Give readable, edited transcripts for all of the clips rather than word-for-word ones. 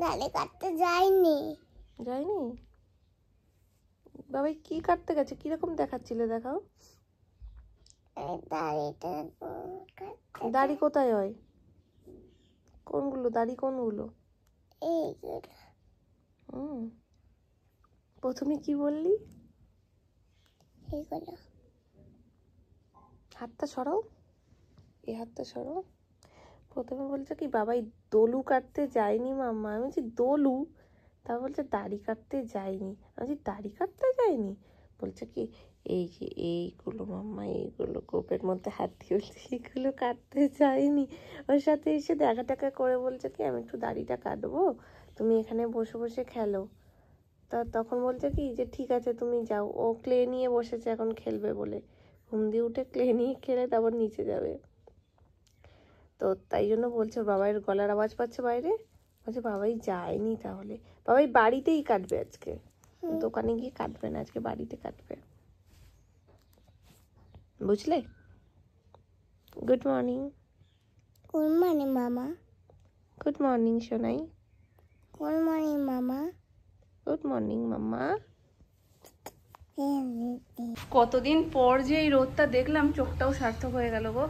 দাড়ি কাটতে যাইনি। যায়নি? বাবাই কি কাটতে গেছে? কিরকম দেখাচ্ছিলে? দেখাও। দাড়ি কোথায় হয়? কোনগুলো দাড়ি? কোনগুলো? প্রথমে কি বললি? হাতটা সরাও, এই হাতটা সরাও। প্রথমে বলছে কি বাবাই দোলু কাটতে যায়নি মাম্মা। আমি বলছি দোলু, তা বলছে দাড়ি কাটতে যায়নি। আমি বলছি দাড়ি কাটতে যায়নি? বলছে কি এই যে এইগুলো মাম্মা, এইগুলো গোপের মধ্যে হাত দিয়ে বলছে এইগুলো কাটতে যায়নি। ওর সাথে এসে দেখা টাকা করে বলছে কি আমি একটু দাড়িটা কাটবো, তুমি এখানে বসে বসে খেলো। তা তখন বলছে কি যে ঠিক আছে তুমি যাও। ও ক্লে নিয়ে বসেছে এখন খেলবে বলে। ঘুম দিয়ে উঠে ক্লে নিয়ে খেলে তারপর নিচে যাবে। তো তাই জন্য বলছে বাবাইয়ের গলার আওয়াজ পাচ্ছে বাইরে। বলছে বাবাই যায়নি তাহলে। বাবাই বাড়িতেই কাটবে আজকে, দোকানে গিয়ে কাটবে না, আজকে বাড়িতে কাটবে। বুঝলে? Good morning. গুড মর্নিং মামা। Good morning Sonai. Good morning মামা। গুড মর্নিং মাম্মা। কতদিন পর যে এই রোদটা দেখলাম, চোখটাও সার্থক হয়ে গেল গো।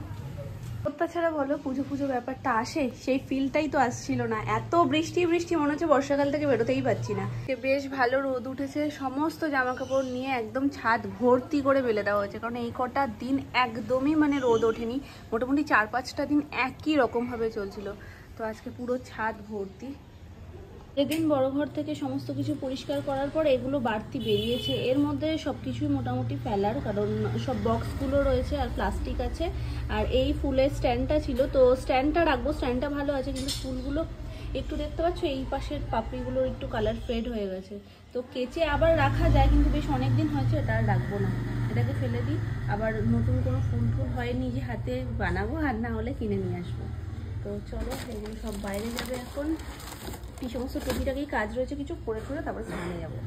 রোদটা ছাড়া বলো পুজো পুজো ব্যাপারটা আসে, সেই ফিলটাই তো আসছিল না। এত বৃষ্টি বৃষ্টি, মনে হচ্ছে বর্ষাকাল থেকে বেরোতেই পারছি না। বেশ ভালো রোদ উঠেছে, সমস্ত জামা কাপড় নিয়ে একদম ছাদ ভর্তি করে বেলে দেওয়া হয়েছে। কারণ এই কটা দিন একদমই মানে রোদ ওঠেনি, মোটামুটি 4-5টা দিন একই রকমভাবে চলছিল। তো আজকে পুরো ছাদ ভর্তি। এদিন বড় ঘর থেকে সমস্ত কিছু পরিষ্কার করার পর এগুলো বাড়তি বেরিয়েছে। এর মধ্যে সব কিছুই মোটামুটি ফেলার, কারণ সব বক্সগুলো রয়েছে আর প্লাস্টিক আছে। আর এই ফুলের স্ট্যান্ডটা ছিল, তো স্ট্যান্ডটা রাখবো, স্ট্যান্ডটা ভালো আছে, কিন্তু ফুলগুলো একটু দেখতে পাচ্ছ এই পাশের পাপড়িগুলোর একটু কালার ফেড হয়ে গেছে। তো কেচে আবার রাখা যায়, কিন্তু বেশ অনেক দিন হয়েছে, এটা আর রাখবো না, এটাকে ফেলে দিই। আবার নতুন কোনো ফুল টুল হয় নিজে হাতে বানাবো, আর না হলে কিনে নিয়ে আসবো। তো চলো এগুলো সব বাইরে যাবে এখন। এই সমস্ত টুকিটাকি কাজ রয়েছে কিছু করে তারপরে স্নানে যাবো।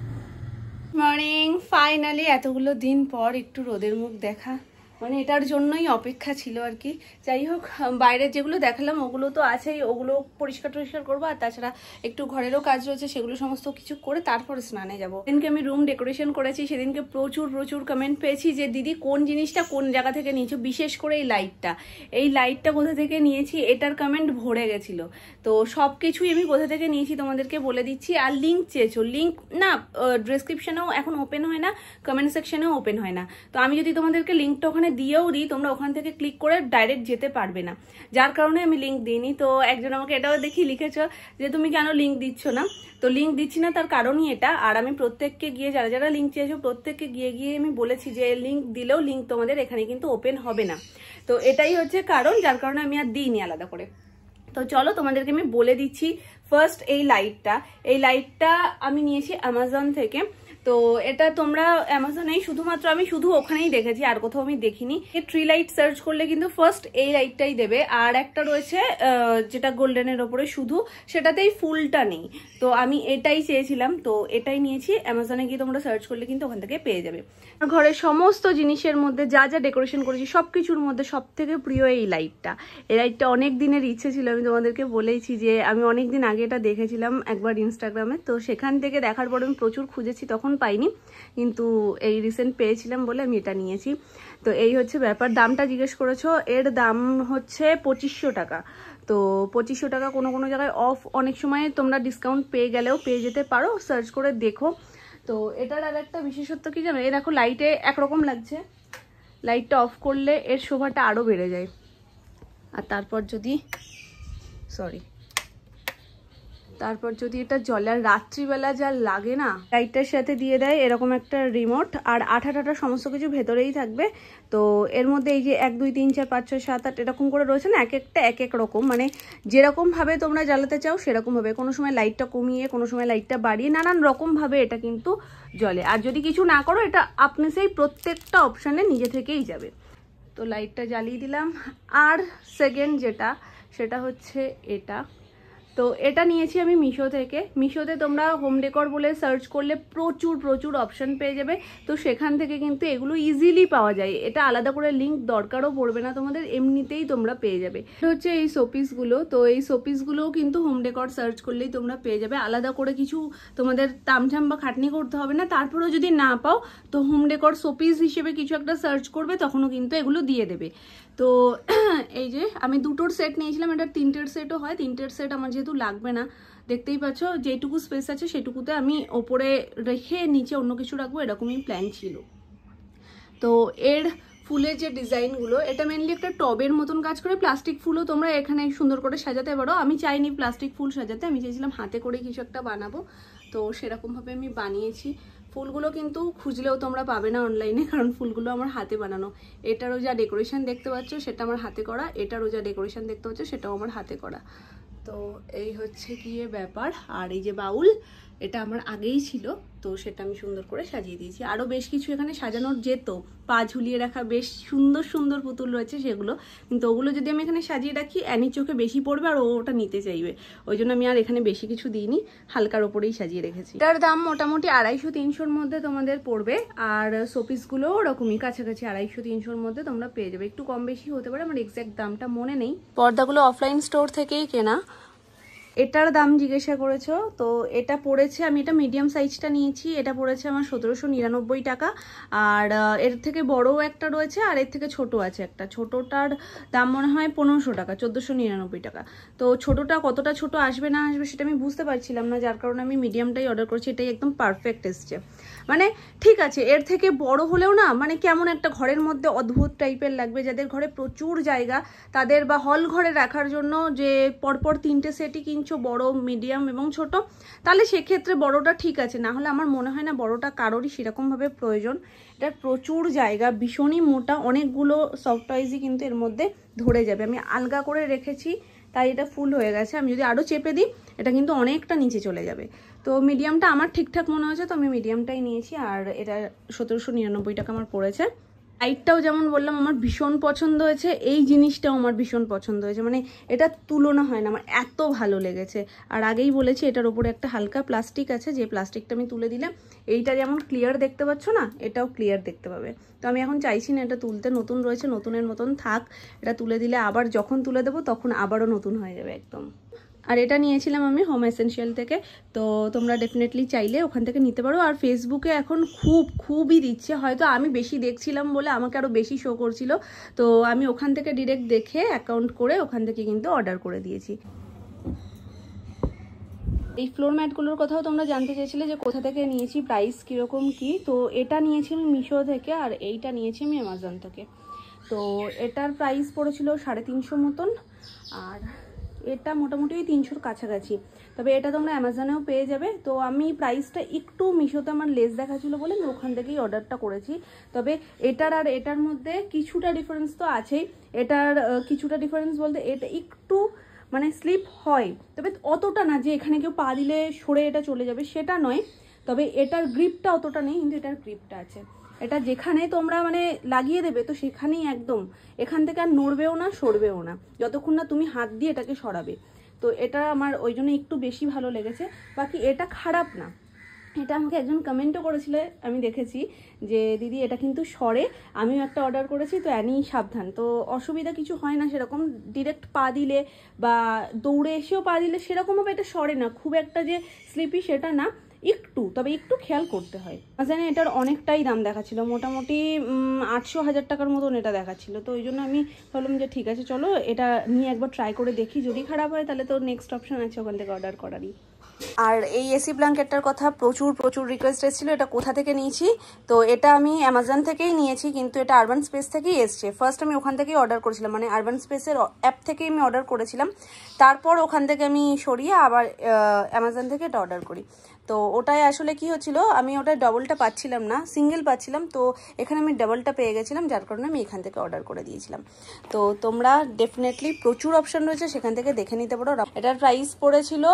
মর্নিং। ফাইনালি এতগুলো দিন পর একটু রোদের মুখ দেখা, মানে এটার জন্যই অপেক্ষা ছিল আর কি। যাই হোক, বাইরের যেগুলো দেখালাম ওগুলো তো আছেই, ওগুলো পরিষ্কার টরিষ্কার করবো। আর তাছাড়া একটু ঘরেরও কাজ রয়েছে, সেগুলো সমস্ত কিছু করে তারপরে স্নানে যাবো। সেদিনকে আমি রুম ডেকোরেশন করেছি, সেদিনকে প্রচুর প্রচুর কমেন্ট পেয়েছি যে দিদি কোন জিনিসটা কোন জায়গা থেকে নিয়েছো, বিশেষ করে এই লাইটটা কোথা থেকে নিয়েছি, এটার কমেন্ট ভরে গেছিল। তো সব কিছুই আমি কোথা থেকে নিয়েছি তোমাদেরকে বলে দিচ্ছি। আর লিঙ্ক চেয়েছো, লিঙ্ক না ডেসক্রিপশনেও এখন ওপেন হয় না, কমেন্ট সেকশনেও ওপেন হয় না। তো আমি যদি তোমাদেরকে লিঙ্কটা ওখানে দিয়েও দিই, তোমরা ওখান থেকে ক্লিক করে ডাইরেক্ট যেতে পারবে না, যার কারণে আমি লিঙ্ক দিইনি। তো একজন আমাকে এটাও দেখি লিখেছো যে তুমি কেন লিঙ্ক দিচ্ছ না। তো লিঙ্ক দিচ্ছি না তার কারণই এটা। আর আমি প্রত্যেককে গিয়ে, যারা যারা লিঙ্ক চেয়েছো প্রত্যেককে গিয়ে গিয়ে আমি বলেছি যে লিঙ্ক দিলেও লিঙ্ক তোমাদের এখানে কিন্তু ওপেন হবে না। তো এটাই হচ্ছে কারণ, যার কারণে আমি আর দিইনি আলাদা করে। তো চলো তোমাদেরকে আমি বলে দিচ্ছি। ফার্স্ট এই লাইটটা আমি নিয়েছি অ্যামাজন থেকে। তো এটা তোমরা অ্যামাজনেই, শুধুমাত্র আমি শুধু ওখানেই দেখেছি, আর কোথাও আমি দেখিনি। ট্রি লাইট সার্চ করলে কিন্তু ফার্স্ট এই লাইটটাই দেবে। আর একটা রয়েছে যেটা গোল্ডেনের ওপরে শুধু, সেটাতেই ফুলটা নেই। তো আমি এটাই চেয়েছিলাম, তো এটাই নিয়েছি। অ্যামাজনে গিয়ে তোমরা সার্চ করলে কিন্তু ওখান থেকে পেয়ে যাবে। ঘরের সমস্ত জিনিসের মধ্যে যা যা ডেকোরেশন করেছি সবকিছুর মধ্যে সব থেকে প্রিয় এই লাইটটা। এই লাইটটা অনেক দিনের ইচ্ছে ছিল, আমি তোমাদেরকে বলেইছি যে আমি অনেক দিন আগে এটা দেখেছিলাম একবার ইনস্টাগ্রামে। তো সেখান থেকে দেখার পর আমি প্রচুর খুঁজেছি, তখন পাইনি, কিন্তু এই রিসেন্ট পেয়েছিলাম বলে আমি এটা নিয়েছি। তো এই হচ্ছে ব্যাপার। দামটা জিজ্ঞেস করেছো, এর দাম হচ্ছে 2500 টাকা। তো 2500 টাকা কোনো কোনো জায়গায় অফ, অনেক সময় তোমরা ডিসকাউন্ট পেয়ে গেলেও পেয়ে যেতে পারো, সার্চ করে দেখো। তো এটার আর একটা বিশেষত্ব কি জানো, এই দেখো লাইটে একরকম লাগছে, লাইটটা অফ করলে এর শোভাটা আরও বেড়ে যায়। আর তারপর যদি এটা জ্বলে, আর রাত্রিবেলা যা লাগে না, লাইটটার সাথে দিয়ে দেয় এরকম একটা রিমোট, আর আঠা সমস্ত কিছু ভেতরেই থাকবে। তো এর মধ্যে এই যে 1 2 3 4 5 6 7 8 এরকম করে রয়েছে না, এক একটা এক এক রকম, মানে যেরকম ভাবে তোমরা জ্বালাতে চাও সেরকম ভাবে। কোনো সময় লাইটটা কমিয়ে, কোনো সময় লাইটটা বাড়িয়ে, নানান রকম ভাবে এটা কিন্তু জ্বলে। আর যদি কিছু না করো, এটা আপনি সেই প্রত্যেকটা অপশানে নিজে থেকেই যাবে। তো লাইটটা জ্বালিয়ে দিলাম। আর সেকেন্ড যেটা, সেটা হচ্ছে এটা। তো এটা নিয়েছি আমি মিশো থেকে। মিশোতে তোমরা হোম ডেকর বলে সার্চ করলে প্রচুর প্রচুর অপশান পেয়ে যাবে। তো সেখান থেকে কিন্তু এগুলো ইজিলি পাওয়া যায়, এটা আলাদা করে লিঙ্ক দরকারও পড়বে না তোমাদের, এমনিতেই তোমরা পেয়ে যাবে। এটা হচ্ছে এই শোপিসগুলো, তো এই শোপিসগুলোও কিন্তু হোম ডেকর সার্চ করলেই তোমরা পেয়ে যাবে, আলাদা করে কিছু তোমাদের তামঝাম বা খাটনি করতে হবে না। তারপরেও যদি না পাও তো হোম ডেকর শোপিস হিসেবে কিছু একটা সার্চ করবে, তখনও কিন্তু এগুলো দিয়ে দেবে। তো এই যে আমি দুটোর সেট নিয়েছিলাম, এটা 3টের সেটও হয়, 3টের সেট আমার যেহেতু লাগবে না, দেখতেই পাচ্ছ যেটুকু স্পেস আছে সেটুকুতে আমি ওপরে রেখে নিচে অন্য কিছু রাখবো, এরকমই প্ল্যান ছিল। তো এর ফুলের যে ডিজাইনগুলো, এটা মেনলি একটা টবের মতন কাজ করে, প্লাস্টিক ফুলও তোমরা এখানে সুন্দর করে সাজাতে পারো। আমি চাইনি প্লাস্টিক ফুল সাজাতে, আমি চাইছিলাম হাতে করে কিছু একটা বানাবো, তো সেরকমভাবে আমি বানিয়েছি। ফুলগুলো কিন্তু খুঁজলেও তোমরা পাবে না অনলাইনে, কারণ ফুলগুলো আমার হাতে বানানো। এটারও যা ডেকোরেশন দেখতে পাচ্ছ সেটা আমার হাতে করা, এটারও যা ডেকোরেশন দেখতে পাচ্ছ সেটাও আমার হাতে করা। তো এই হচ্ছে গিয়ে ব্যাপার। আর এই যে বাউল, এটা আমার আগেই ছিল, তো সেটা আমি সুন্দর করে সাজিয়ে দিয়েছি। আরও বেশ কিছু এখানে সাজানোর যেত, পা ঝুলিয়ে রাখা বেশ সুন্দর সুন্দর পুতুল রয়েছে সেগুলো, কিন্তু ওগুলো যদি আমি এখানে সাজিয়ে রাখি অ্যানির চোখে বেশি পড়বে আর ও ওটা নিতে চাইবে, ওই জন্য আমি আর এখানে বেশি কিছু দিইনি, হালকার ওপরেই সাজিয়ে রেখেছি। এটার দাম মোটামুটি 250-300-র মধ্যে তোমাদের পড়বে, আর শোপিসগুলো ওরকমই কাছাকাছি 250-300-র মধ্যে তোমরা পেয়ে যাবে, একটু কম বেশি হতে পারে, আমার এক্স্যাক্ট দামটা মনে নেই। পর্দাগুলো অফলাইন স্টোর থেকেই কেনা। এটার দাম জিজ্ঞাসা করেছো, তো এটা পড়েছে, আমি এটা মিডিয়াম সাইজটা নিয়েছি, এটা পড়েছে আমার 1799 টাকা। আর এর থেকে বড়ও একটা রয়েছে আর এর থেকে ছোট আছে একটা, ছোটটার দাম মনে হয় 1500 টাকা, 1499 টাকা। তো ছোটটা কতটা ছোট আসবে না আসবে সেটা আমি বুঝতে পারছিলাম না, যার কারণে আমি মিডিয়ামটাই অর্ডার করেছি। এটাই একদম পারফেক্ট এসছে, মানে ঠিক আছে, এর থেকে বড় হলেও না মানে কেমন একটা ঘরের মধ্যে অদ্ভুত টাইপের লাগবে। যাদের ঘরে প্রচুর জায়গা তাদের, বা হল ঘরে রাখার জন্য যে পরপর 3টে সেটই কিনছো, বড়, মিডিয়াম এবং ছোট, তাহলে সেক্ষেত্রে বড়টা ঠিক আছে, না হলে আমার মনে হয় না বড়টা কারোরই সেরকমভাবে প্রয়োজন। এটার প্রচুর জায়গা, ভীষণই মোটা, অনেকগুলো সফট টয়েসই কিন্তু এর মধ্যে ধরে যাবে। আমি আলগা করে রেখেছি তাই এটা ফুল হয়ে গেছে, আমি যদি আরও চেপে দিই এটা কিন্তু অনেকটা নিচে চলে যাবে। তো মিডিয়ামটা আমার ঠিকঠাক মনে হয়েছে, তো আমি মিডিয়ামটাই নিয়েছি। আর এটা 1799 টাকা আমার পড়েছে। লাইটটাও যেমন বললাম আমার ভীষণ পছন্দ হয়েছে, এই জিনিসটাও আমার ভীষণ পছন্দ হয়েছে, মানে এটা তুলনা হয় না, আমার এত ভালো লেগেছে। আর আগেই বলেছি এটার ওপরে একটা হালকা প্লাস্টিক আছে, যে প্লাস্টিকটা আমি তুলে দিলাম, এইটা যেমন ক্লিয়ার দেখতে পাচ্ছ না, এটাও ক্লিয়ার দেখতে পাবে। তো আমি এখন চাইছি না এটা তুলতে, নতুন রয়েছে, নতুনের মতন থাক। এটা তুলে দিলে আবার যখন তুলে দেবো তখন আবারও নতুন হয়ে যাবে একদম। আর এটা নিয়েছিলাম আমি হোম এসেনশিয়াল থেকে, তো তোমরা ডেফিনেটলি চাইলে ওখান থেকে নিতে পারো। আর ফেসবুকে এখন খুবই দিচ্ছে, হয়তো আমি বেশি দেখছিলাম বলে আমাকে আরও বেশি শো করছিল, তো আমি ওখান থেকে ডিরেক্ট দেখে অ্যাকাউন্ট করে ওখান থেকে কিন্তু অর্ডার করে দিয়েছি। এই ফ্লোর ম্যাটগুলোর কথাও তোমরা জানতে চেয়েছিলে যে কোথা থেকে নিয়েছি, প্রাইস কীরকম কি। তো এটা নিয়েছি আমি মিশো থেকে, আর এইটা নিয়েছি আমি অ্যামাজন থেকে। তো এটার প্রাইস পড়েছিল 350 মতন, আর এটা মোটামুটি 300-র কাছাকাছি। তবে এটা তোমরা অ্যামাজনেও পেয়ে যাবে। তো আমি প্রাইসটা একটু মিশোতে আমার লেস দেখাচ্ছিল বলে আমি ওখান থেকেই অর্ডারটা করেছি। তবে এটার আর এটার মধ্যে কিছুটা ডিফারেন্স তো আছেই। এটার কিছুটা ডিফারেন্স বলতে এটা একটু মানে স্লিপ হয়, তবে অতটা না যে এখানে কেউ পা দিলে সরে এটা চলে যাবে, সেটা নয়। তবে এটার গ্রিপটা অতটা নেই, কিন্তু এটার গ্রিপটা আছে। এটা যেখানে তোমরা মানে লাগিয়ে দেবে তো সেখানেই একদম এখান থেকে আর নড়বেও না, সরবেও না, যতক্ষণ না তুমি হাত দিয়ে এটাকে সরাবে। তো এটা আমার ওই জন্য একটু বেশি ভালো লেগেছে। বাকি এটা খারাপ না। এটা আমাকে একজন কমেন্টও করেছিল, আমি দেখেছি যে দিদি এটা কিন্তু সরে, আমিও একটা অর্ডার করেছি, তো অ্যানি সাবধান। তো অসুবিধা কিছু হয় না সেরকম, ডিরেক্ট পা দিলে বা দৌড়ে এসেও পা দিলে সেরকমভাবে এটা সরে না, খুব একটা যে স্লিপি সেটা না, একটু, তবে একটু খেয়াল করতে হয়। জানি এটার অনেকটাই দাম দেখাচ্ছিল, মোটামুটি 800-1000 টাকার মতন এটা দেখাচ্ছিল। তো ওই জন্য আমি ভাবলাম যে ঠিক আছে চলো এটা নিয়ে একবার ট্রাই করে দেখি, যদি খারাপ হয় তাহলে তো নেক্সট অপশন আছে ওখান থেকে অর্ডার করারই। আর এই এসি ব্ল্যাঙ্কেটটার কথা প্রচুর রিকোয়েস্ট এসেছিলো, এটা কোথা থেকে নিয়েছি। তো এটা আমি অ্যামাজন থেকেই নিয়েছি, কিন্তু এটা আরবান স্পেস থেকেই এসছে। ফার্স্ট আমি ওখান থেকেই অর্ডার করেছিলাম, মানে আরবান স্পেসের অ্যাপ থেকেই আমি অর্ডার করেছিলাম, তারপর ওখান থেকে আমি সরিয়ে আবার অ্যামাজন থেকে এটা অর্ডার করি। তো ওটাই আসলে কি হচ্ছিল, আমি ওটা ডবলটা পাচ্ছিলাম না, সিঙ্গেল পাচ্ছিলাম, তো এখানে আমি ডাবলটা পেয়ে গেছিলাম, যার কারণে আমি এখান থেকে অর্ডার করে দিয়েছিলাম। তো তোমরা ডেফিনেটলি প্রচুর অপশন রয়েছে, সেখান থেকে দেখে নিতে পারো। এটার প্রাইস পড়েছিল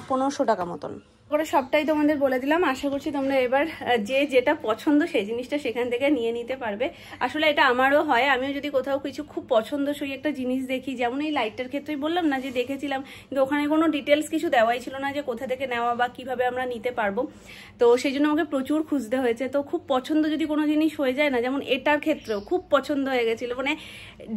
1500 টাকা মতন। করে সবটাই তোমাদের বলে দিলাম। আশা করছি তোমরা এবার যে যেটা পছন্দ সেই জিনিসটা সেখান থেকে নিয়ে নিতে পারবে। আসলে এটা আমারও হয়, আমিও যদি কোথাও কিছু খুব পছন্দসই একটা জিনিস দেখি, যেমন এই লাইটটার ক্ষেত্রেই বললাম না যে দেখেছিলাম, কিন্তু ওখানে কোনো ডিটেলস কিছু দেওয়াই ছিল না যে কোথা থেকে নেওয়া বা কিভাবে আমরা নিতে পারবো। তো সেই জন্য আমাকে প্রচুর খুঁজতে হয়েছে। তো খুব পছন্দ যদি কোনো জিনিস হয়ে যায় না, যেমন এটার ক্ষেত্রেও খুব পছন্দ হয়ে গেছিলো, মানে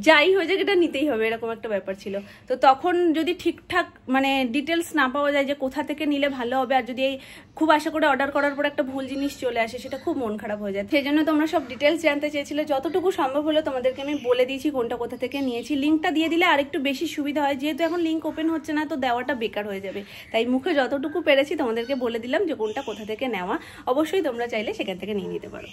যাই হয়ে যাক এটা নিতেই হবে এরকম একটা ব্যাপার ছিল। তো তখন যদি ঠিকঠাক মানে ডিটেলস না পাওয়া যায় যে কোথা থেকে নিলে ভালো হবে, আর যদি এই খুব আশা করে অর্ডার করার পর একটা ভুল জিনিস চলে আসে, সেটা খুব মন খারাপ হয়ে যায়। সেই জন্য তোমরা সব ডিটেলস জানতে চেয়েছিলে, যতটুকু সম্ভব হলো তোমাদেরকে আমি বলে দিয়েছি কোনটা কোথা থেকে নিয়েছি। লিঙ্কটা দিয়ে দিলে আরেকটু বেশি সুবিধা হয়, যেহেতু এখন লিঙ্ক ওপেন হচ্ছে না তো দেওয়াটা বেকার হয়ে যাবে। তাই মুখে যতটুকু পেরেছি তোমাদেরকে বলে দিলাম যে কোনটা কোথা থেকে নেওয়া। অবশ্যই তোমরা চাইলে সেখান থেকে নিয়ে নিতে পারো।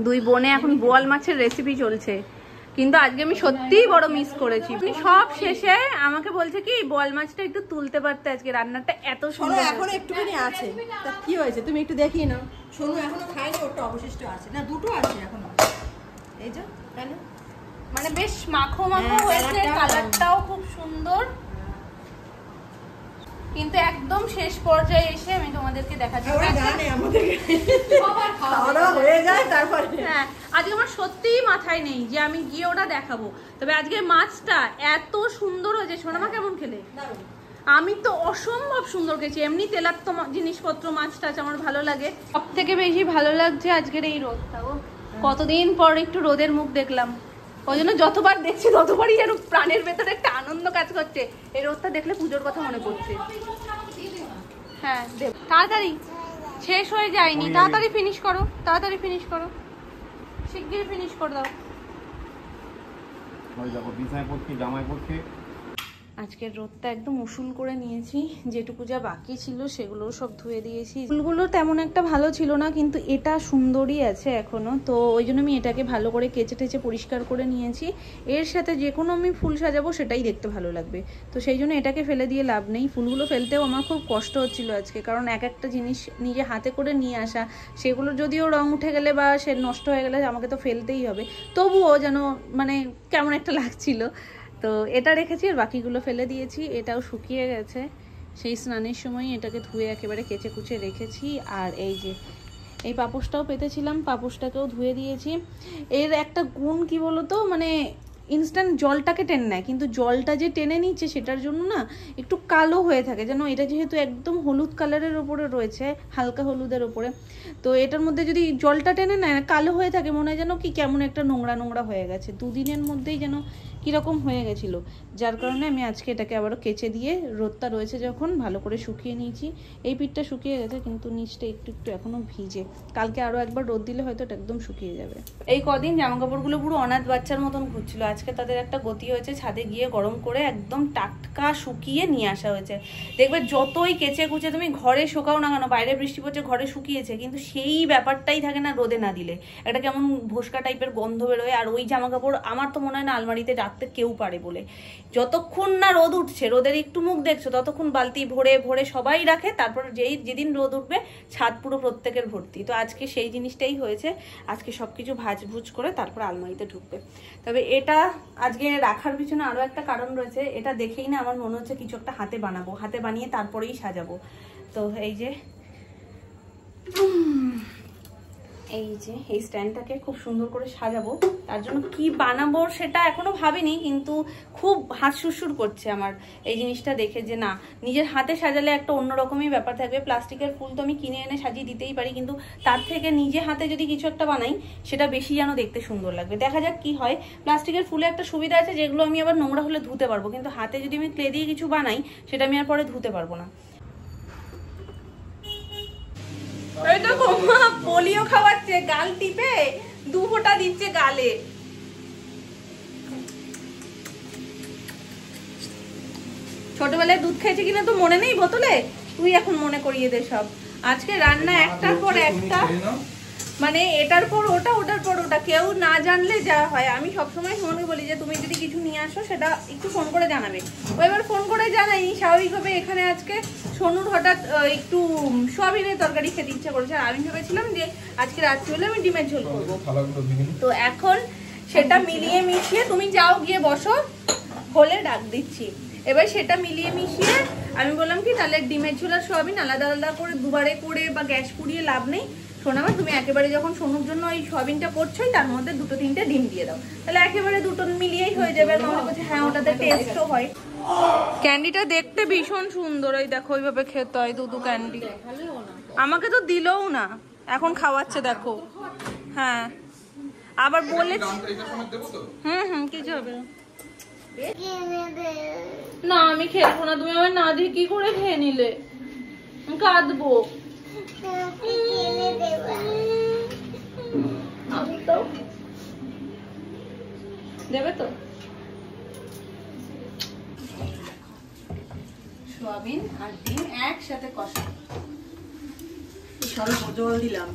দুই বোনে এখন বোয়াল মাছের রেসিপি চলছে, কিন্তু আজকে আমি সত্যিই বড় মিস করেছি। সব শেষে আমাকে বলছে কি বোয়াল মাছটা একটু তুলতে পারতে, আজকে রান্নাটা এত সুন্দর। এখন একটুখানি আছে, তা কি হয়েছে তুমি একটু দেখিয়ে নাও। সোনু এখনো খায়নি, ওটা অবশিষ্ট আছে, না দুটো আছে এখনো। এই যে কেন মানে বেশ মাখো মাখো হয়েছে, কালারটাও খুব সুন্দর, কিন্তু একদম শেষ পর্যায়ে এসে আমি তোমাদেরকে দেখাচ্ছি। হ্যাঁ, আজকে আমার সত্যিই মাথায় নেই যে আমি গিয়ে ওটা দেখাবো। তবে আজকে মাছটা এত সুন্দর হয়েছে। সোনামা কেমন খেলে? আমি তো অসম্ভব সুন্দর খেয়েছি। এমনি তেলাত্ম জিনিসপত্র মাছ টাছ আমার ভালো লাগে, সব থেকে বেশি ভালো লাগছে আজকের এই রোদটা। কতদিন পর একটু রোদের মুখ দেখলাম, ওই জন্য যতবার দেখছি ততবারই যেন প্রাণের ভেতরে একটা আনন্দ কাজ করছে। এই রোদটা দেখলে পুজোর কথা মনে পড়ছে। হ্যাঁ দেব, তাড়াতাড়ি শেষ হয়ে যায়নি, তাড়াতাড়ি ফিনিশ করো, তাড়াতাড়ি ফিনিশ করো, শিগগিরই ফিনিশ করে দাও। জামাই পড়ছে। আজকের রোদটা একদম উসুল করে নিয়েছি, যেটুকু যা বাকি ছিল সেগুলো সব ধুয়ে দিয়েছি। ফুলগুলো তেমন একটা ভালো ছিল না, কিন্তু এটা সুন্দরই আছে এখনো, তো ওই জন্য আমি এটাকে ভালো করে কেচে টেচে পরিষ্কার করে নিয়েছি। এর সাথে যে কোনো আমি ফুল সাজাবো সেটাই দেখতে ভালো লাগবে, তো সেই জন্য এটাকে ফেলে দিয়ে লাভ নেই। ফুলগুলো ফেলতেও আমার খুব কষ্ট হচ্ছিল আজকে, কারণ এক একটা জিনিস নিজে হাতে করে নিয়ে আসা, সেগুলো যদিও রং উঠে গেলে বা সে নষ্ট হয়ে গেলে আমাকে তো ফেলতেই হবে, তবুও যেন মানে কেমন একটা লাগছিল। তো এটা রেখেছি আর বাকিগুলো ফেলে দিয়েছি। এটাও শুকিয়ে গেছে, সেই স্নানের সময় এটাকে ধুয়ে একেবারে কেচে কুচে রেখেছি। আর এই যে এই পাপোশটাও পেতেছিলাম, পাপোশটাকেও ধুয়ে দিয়েছি। এর একটা গুণ কি বলতো, মানে ইনস্ট্যান্ট জলটাকে টেনে নেয়, কিন্তু জলটা যে টেনে নিচ্ছে সেটার জন্য না একটু কালো হয়ে থাকে, যেন এটা যেহেতু একদম হলুদ কালারের ওপরে রয়েছে, হালকা হলুদের ওপরে, তো এটার মধ্যে যদি জলটা টেনে নেয় কালো হয়ে থাকে, মনে হয় যেন কি কেমন একটা নোংরা নোংরা হয়ে গেছে। দুদিনের মধ্যেই যেন কীরকম হয়ে গেছিলো, যার কারণে আমি আজকে এটাকে আবারও কেচে দিয়ে রোদটা রয়েছে যখন ভালো করে শুকিয়ে নিয়েছি। এই পিঠটা শুকিয়ে গেছে, কিন্তু নিচটা একটু একটু এখনও ভিজে, কালকে আরও একবার রোদ দিলে হয়তো এটা একদম শুকিয়ে যাবে। এই কদিন জামা কাপড়গুলো পুরো অনাথ বাচ্চার মতন ঘুরছিল, আজকে তাদের একটা গতি হয়েছে, ছাদে গিয়ে গরম করে একদম টাটকা শুকিয়ে নিয়ে আসা হয়েছে। দেখবে যতই কেচে কুচে তুমি ঘরে শুকাও না কেন, বাইরে বৃষ্টি পড়ছে ঘরে শুকিয়েছে, কিন্তু সেই ব্যাপারটাই থাকে না রোদে না দিলে, একটা কেমন ভোসকা টাইপের গন্ধ বেরোয়। আর ওই জামা কাপড় আমার তো মনে হয় না আলমারিতে রাখতে কেউ পারে বলে, যতক্ষণ না রোদ উঠছে, রোদের একটু মুখ দেখছো, ততক্ষণ বালতি ভরে ভরে সবাই রাখে, তারপর যেদিন রোদ উঠবে ছাদ পুরো প্রত্যেকের ভর্তি। তো আজকে সেই জিনিসটাই হয়েছে, আজকে সবকিছু ভাজভুজ করে তারপর আলমারিতে ঢুকবে। তবে এটা আজকে রাখার পিছনে আরো একটা কারণ রয়েছে, এটা দেখেই না আমার মনে হচ্ছে কিছু একটা হাতে বানাবো, হাতে বানিয়ে তারপরেই সাজাবো। তো এই যে এই স্ট্যান্ডটাকে খুব সুন্দর করে সাজাবো, তার জন্য কি বানাবো সেটা এখনো ভাবিনি, কিন্তু খুব হাত সুরসুর করছে আমার এই জিনিসটা দেখে, যে না নিজের হাতে সাজালে একটা অন্যরকমই ব্যাপার থাকবে। প্লাস্টিকের ফুল তো আমি কিনে এনে সাজিয়ে দিতেই পারি, কিন্তু তার থেকে নিজে হাতে যদি কিছু একটা বানাই সেটা বেশি যেন দেখতে সুন্দর লাগবে। দেখা যাক কি হয়। প্লাস্টিকের ফুলে একটা সুবিধা আছে, যেগুলো আমি আবার নোংরা হলে ধুতে পারবো, কিন্তু হাতে যদি আমি ক্লে দিয়ে কিছু বানাই সেটা আমি আর পরে ধুতে পারবো না। এই দেখো মা পোলিও খাওয়াচ্ছে, গাল টিপে 2 ফোঁটা দিচ্ছে গালে। ছোটবেলায় দুধ খেয়েছি কিনা তো মনে নেই বোতলে, তুই এখন মনে করিয়ে দে সব। আজকে রান্না একটার পর একটা, মানে এটার পর ওটা, ওটার পর ওটা, কেউ না জানলে যা হয়। আমি সবসময় সুমনকে বলি যে তুমি যদি কিছু নিয়ে আসো সেটা একটু ফোন করে জানাবে। ও এবার ফোন করে জানাইনি, স্বাভাবিকভাবে এখানে আজকে সোনুর হঠাৎ একটু সয়াবিনের তরকারি খেতে ইচ্ছা করেছে। আর আমি ভেবেছিলাম যে আজকে রাত্রি হলে আমি ডিমের ঝোল করবো। তো এখন সেটা মিলিয়ে মিশিয়ে, তুমি যাও গিয়ে বসো, হলে ডাক দিচ্ছি। এবার সেটা মিলিয়ে মিশিয়ে আমি বললাম কি তাহলে ডিমের ঝোল আর সয়াবিন আলাদা আলাদা করে দুবারে করে বা গ্যাস পুড়িয়ে লাভ নেই, শোনাবা তুমি একেবারে যখন সোনুর জন্য ওই সয়াবিনটা করছোই তার মধ্যে 2-3টে ডিম দিয়ে দাও, তাহলে একেবারে দুটো মিলিয়েই হয়ে যাবে। আর মামা বলছে হ্যাঁ ওটাতে টেস্টও হয়। ক্যান্ডিটা দেখতে ভীষণ সুন্দর, ওই দেখো ওইভাবে খেতে হয় দুধু ক্যান্ডি। আমাকে তো দিলও না, এখন খাওয়াচ্ছে দেখো। হ্যাঁ আবার বলে কিছু হবে না। না আমি খেলবো না, তুমি আমার না দিয়ে কি করে খেয়ে নিলে, কাঁদবো। দেবে তো সোয়াবিন আর ডিম একসাথে কষা, জল দিলাম।